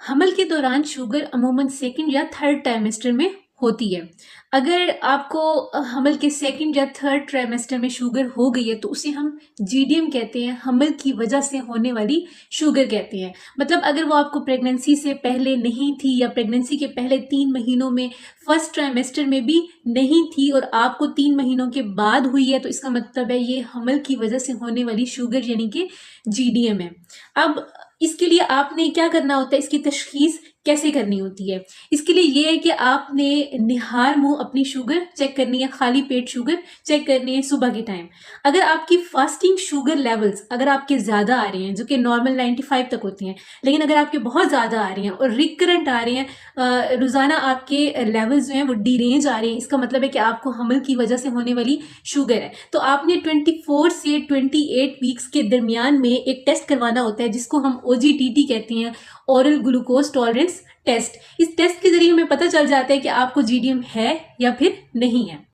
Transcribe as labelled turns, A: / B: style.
A: हमल के दौरान शुगर अमूमन सेकंड या थर्ड ट्राइमेस्टर में होती है। अगर आपको हमल के सेकंड या थर्ड ट्राइमेस्टर में शुगर हो गई है तो उसे हम जीडीएम कहते हैं, हमल की वजह से होने वाली शुगर कहते हैं। मतलब अगर वो आपको प्रेगनेंसी से पहले नहीं थी या प्रेगनेंसी के पहले 3 महीनों में फर्स्ट ट्राइमेस्टर में भी नहीं थी और आपको 3 महीनों के बाद हुई है तो इसका मतलब है ये हमल की वजह से होने वाली शुगर यानी कि जीडीएम है। अब इसके लिए आपने क्या करना होता है, इसकी तशखीस कैसे करनी होती है? इसके लिए ये है कि आपने निहार मुंह अपनी शुगर चेक करनी है, खाली पेट शुगर चेक करनी है सुबह के टाइम। अगर आपकी फास्टिंग शुगर लेवल्स अगर आपके ज़्यादा आ रही हैं, जो कि नॉर्मल 95 तक होती हैं, लेकिन अगर आपके बहुत ज़्यादा आ रही हैं और रिकरेंट आ रही हैं, रोज़ाना आपके लेवल्स जो हैं वो डिरेंज आ रही हैं, इसका मतलब है कि आपको हमल की वजह से होने वाली शुगर है। तो आपने 24 से 28 वीक्स के दरमियान में एक टेस्ट करवाना होता है जिसको हम ओजीटीटी कहते हैं, ओरल ग्लूकोज टॉलरेंस टेस्ट। इस टेस्ट के जरिए हमें पता चल जाता है कि आपको जीडीएम है या फिर नहीं है।